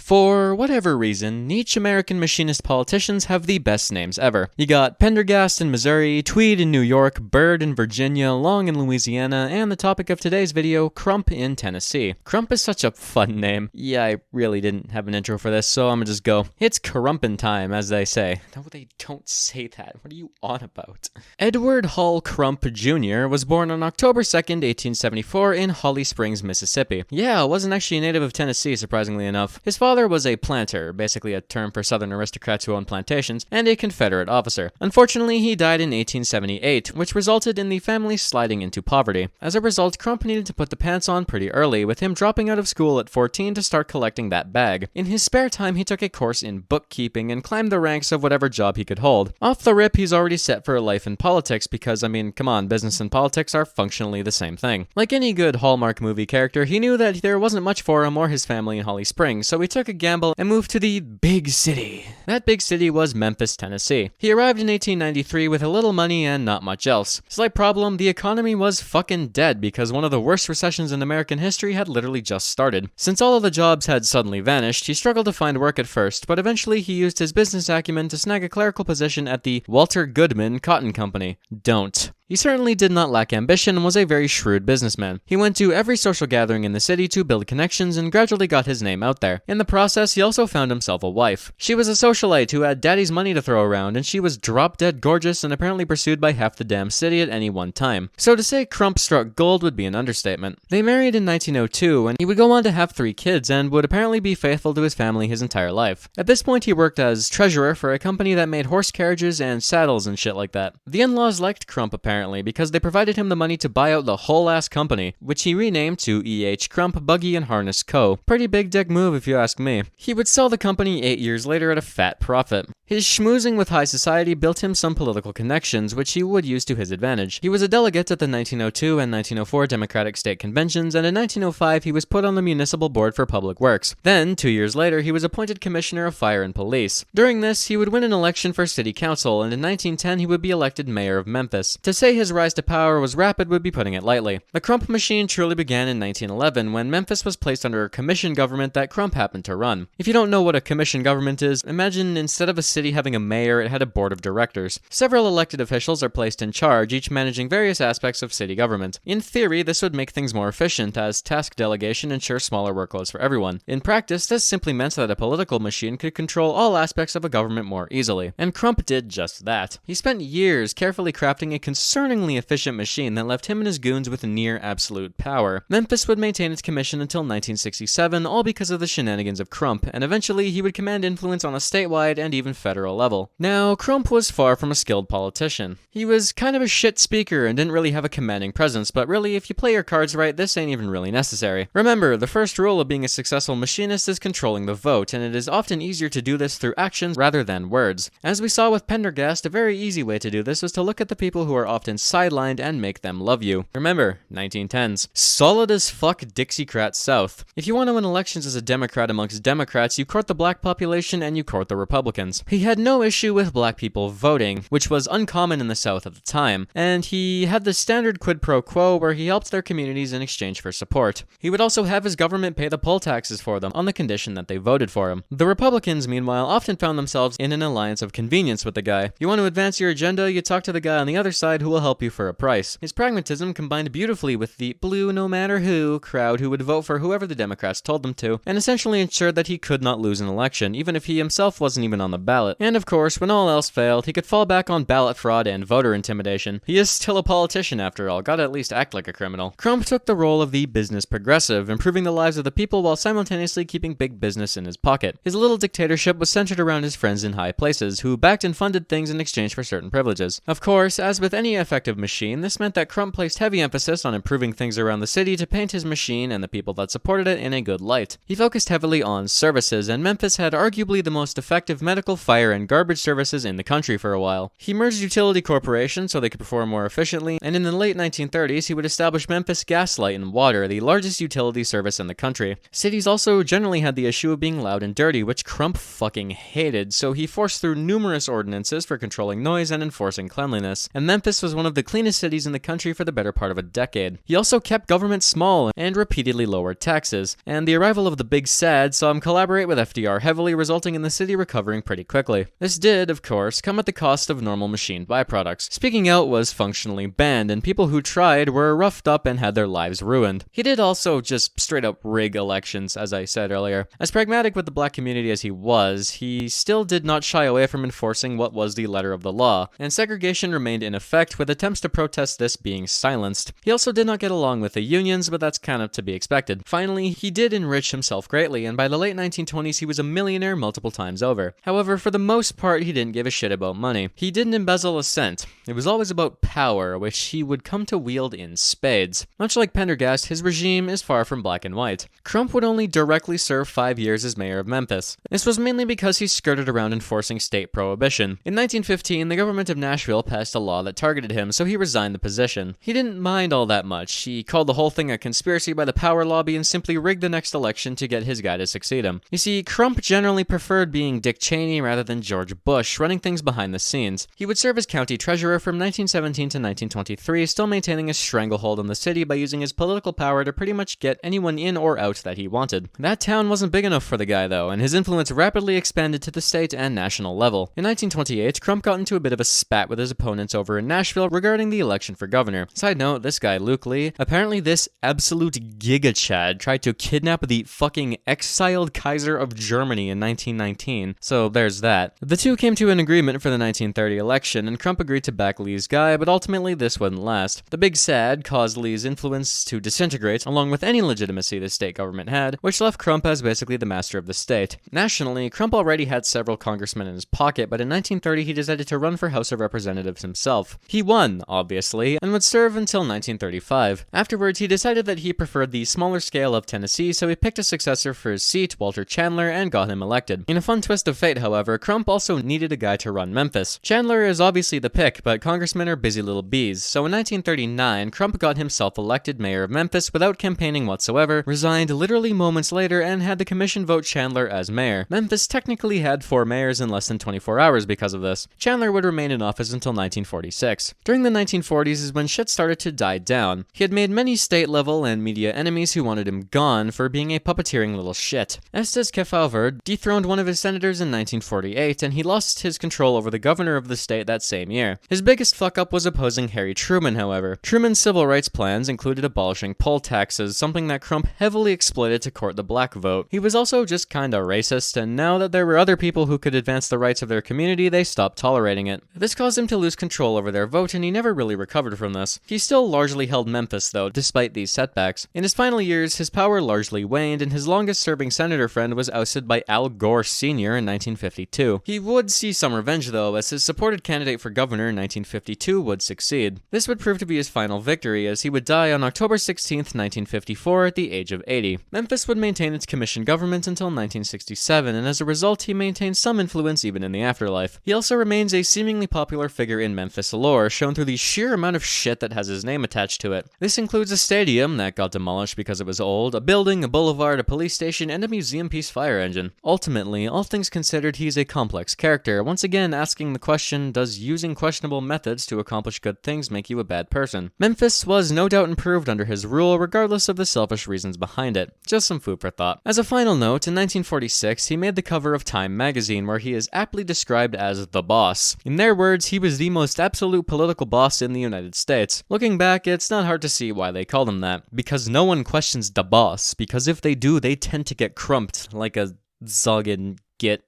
For whatever reason, niche American machinist politicians have the best names ever. You got Pendergast in Missouri, Tweed in New York, Byrd in Virginia, Long in Louisiana, and the topic of today's video, Crump in Tennessee. Crump is such a fun name. Yeah, I really didn't have an intro for this, so I'm gonna just go. It's Crumpin' time, as they say. No, they don't say that. What are you on about? Edward Hall Crump Jr. was born on October 2nd, 1874 in Holly Springs, Mississippi. Yeah, wasn't actually a native of Tennessee, surprisingly enough. His father was a planter, basically a term for Southern aristocrats who owned plantations, and a Confederate officer. Unfortunately, he died in 1878, which resulted in the family sliding into poverty. As a result, Crump needed to put the pants on pretty early, with him dropping out of school at 14 to start collecting that bag. In his spare time, he took a course in bookkeeping and climbed the ranks of whatever job he could hold. Off the rip, he's already set for a life in politics because, I mean, come on, business and politics are functionally the same thing. Like any good Hallmark movie character, he knew that there wasn't much for him or his family in Holly Springs, so he took a gamble and moved to the big city. That big city was Memphis, Tennessee. He arrived in 1893 with a little money and not much else. Slight problem, the economy was fucking dead because one of the worst recessions in American history had literally just started. Since all of the jobs had suddenly vanished, he struggled to find work at first, but eventually he used his business acumen to snag a clerical position at the Walter Goodman Cotton Company. Don't. He certainly did not lack ambition and was a very shrewd businessman. He went to every social gathering in the city to build connections and gradually got his name out there. In the process, he also found himself a wife. She was a socialite who had daddy's money to throw around, and she was drop-dead gorgeous and apparently pursued by half the damn city at any one time. So to say Crump struck gold would be an understatement. They married in 1902, and he would go on to have 3 kids and would apparently be faithful to his family his entire life. At this point, he worked as treasurer for a company that made horse carriages and saddles and shit like that. The in-laws liked Crump apparently, because they provided him the money to buy out the whole ass company, which he renamed to E.H. Crump Buggy and Harness Co. Pretty big dick move if you ask me. He would sell the company 8 years later at a fat profit. His schmoozing with high society built him some political connections, which he would use to his advantage. He was a delegate at the 1902 and 1904 Democratic State Conventions, and in 1905 he was put on the Municipal Board for Public Works. Then, 2 years later, he was appointed Commissioner of Fire and Police. During this, he would win an election for City Council, and in 1910 he would be elected Mayor of Memphis. To say his rise to power was rapid would be putting it lightly. The Crump machine truly began in 1911, when Memphis was placed under a commission government that Crump happened to run. If you don't know what a commission government is, imagine instead of a city having a mayor, it had a board of directors. Several elected officials are placed in charge, each managing various aspects of city government. In theory, this would make things more efficient, as task delegation ensures smaller workloads for everyone. In practice, this simply meant that a political machine could control all aspects of a government more easily. And Crump did just that. He spent years carefully crafting a concerningly efficient machine that left him and his goons with near absolute power. Memphis would maintain its commission until 1967, all because of the shenanigans of Crump, and eventually he would command influence on a statewide and even federal level. Now, Crump was far from a skilled politician. He was kind of a shit speaker and didn't really have a commanding presence, but really, if you play your cards right, this ain't even really necessary. Remember, the first rule of being a successful machinist is controlling the vote, and it is often easier to do this through actions rather than words. As we saw with Pendergast, a very easy way to do this is to look at the people who are often sidelined and make them love you. Remember, 1910s. Solid as fuck Dixiecrat South. If you want to win elections as a Democrat amongst Democrats, you court the black population and you court the Republicans. He had no issue with black people voting, which was uncommon in the South at the time, and he had the standard quid pro quo where he helped their communities in exchange for support. He would also have his government pay the poll taxes for them on the condition that they voted for him. The Republicans, meanwhile, often found themselves in an alliance of convenience with the guy. You want to advance your agenda, you talk to the guy on the other side who will help you for a price. His pragmatism combined beautifully with the blue no matter who crowd who would vote for whoever the Democrats told them to, and essentially ensured that he could not lose an election, even if he himself wasn't even on the ballot. And of course, when all else failed, he could fall back on ballot fraud and voter intimidation. He is still a politician after all, gotta at least act like a criminal. Crump took the role of the business progressive, improving the lives of the people while simultaneously keeping big business in his pocket. His little dictatorship was centered around his friends in high places, who backed and funded things in exchange for certain privileges. Of course, as with any effective machine, this meant that Crump placed heavy emphasis on improving things around the city to paint his machine and the people that supported it in a good light. He focused heavily on services, and Memphis had arguably the most effective medical, fire, fire and garbage services in the country for a while. He merged utility corporations so they could perform more efficiently, and in the late 1930s he would establish Memphis Gas, Light, and Water, the largest utility service in the country. Cities also generally had the issue of being loud and dirty, which Crump fucking hated, so he forced through numerous ordinances for controlling noise and enforcing cleanliness, and Memphis was one of the cleanest cities in the country for the better part of a decade. He also kept government small and repeatedly lowered taxes, and the arrival of the Big Sad saw him collaborate with FDR heavily, resulting in the city recovering pretty quickly. This did, of course, come at the cost of normal machine byproducts. Speaking out was functionally banned, and people who tried were roughed up and had their lives ruined. He did also just straight up rig elections, as I said earlier. As pragmatic with the black community as he was, he still did not shy away from enforcing what was the letter of the law, and segregation remained in effect, with attempts to protest this being silenced. He also did not get along with the unions, but that's kind of to be expected. Finally, he did enrich himself greatly, and by the late 1920s he was a millionaire multiple times over. However, for the most part, he didn't give a shit about money. He didn't embezzle a cent. It was always about power, which he would come to wield in spades. Much like Pendergast, his regime is far from black and white. Crump would only directly serve 5 years as mayor of Memphis. This was mainly because he skirted around enforcing state prohibition. In 1915, the government of Nashville passed a law that targeted him, so he resigned the position. He didn't mind all that much. He called the whole thing a conspiracy by the power lobby and simply rigged the next election to get his guy to succeed him. You see, Crump generally preferred being Dick Cheney rather than George Bush, running things behind the scenes. He would serve as county treasurer from 1917 to 1923, still maintaining a stranglehold on the city by using his political power to pretty much get anyone in or out that he wanted. That town wasn't big enough for the guy though, and his influence rapidly expanded to the state and national level. In 1928, Crump got into a bit of a spat with his opponents over in Nashville regarding the election for governor. Side note, this guy Luke Lee, apparently this absolute giga-chad tried to kidnap the fucking exiled Kaiser of Germany in 1919, so there's that. The two came to an agreement for the 1930 election, and Crump agreed to back Lee's guy, but ultimately this wouldn't last. The Big Sad caused Lee's influence to disintegrate, along with any legitimacy the state government had, which left Crump as basically the master of the state. Nationally, Crump already had several congressmen in his pocket, but in 1930 he decided to run for House of Representatives himself. He won, obviously, and would serve until 1935. Afterwards, he decided that he preferred the smaller scale of Tennessee, so he picked a successor for his seat, Walter Chandler, and got him elected. In a fun twist of fate, however, Crump also needed a guy to run Memphis. Chandler is obviously the pick, but congressmen are busy little bees, so in 1939, Crump got himself elected mayor of Memphis without campaigning whatsoever, resigned literally moments later, and had the commission vote Chandler as mayor. Memphis technically had 4 mayors in less than 24 hours because of this. Chandler would remain in office until 1946. During the 1940s is when shit started to die down. He had made many state-level and media enemies who wanted him gone for being a puppeteering little shit. Estes Kefauver dethroned one of his senators in 1948, and he lost his control over the governor of the state that same year. His biggest fuck-up was opposing Harry Truman, however. Truman's civil rights plans included abolishing poll taxes, something that Crump heavily exploited to court the black vote. He was also just kinda racist, and now that there were other people who could advance the rights of their community, they stopped tolerating it. This caused him to lose control over their vote, and he never really recovered from this. He still largely held Memphis, though, despite these setbacks. In his final years, his power largely waned, and his longest-serving senator friend was ousted by Al Gore Sr. in 1952. He would see some revenge, though, as his supported candidate for governor in 1952 would succeed. This would prove to be his final victory, as he would die on October 16, 1954, at the age of 80. Memphis would maintain its commission government until 1967, and as a result, he maintained some influence even in the afterlife. He also remains a seemingly popular figure in Memphis lore, shown through the sheer amount of shit that has his name attached to it. This includes a stadium that got demolished because it was old, a building, a boulevard, a police station, and a museum-piece fire engine. Ultimately, all things considered, he's a complex character, once again asking the question, does using questionable methods to accomplish good things make you a bad person? Memphis was no doubt improved under his rule, regardless of the selfish reasons behind it. Just some food for thought. As a final note, in 1946, he made the cover of Time magazine, where he is aptly described as the boss. In their words, he was the most absolute political boss in the United States. Looking back, it's not hard to see why they called him that. Because no one questions the boss, because if they do, they tend to get crumped like a zoggin git.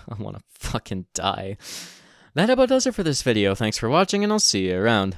I wanna fucking die. That about does it for this video. Thanks for watching, and I'll see you around.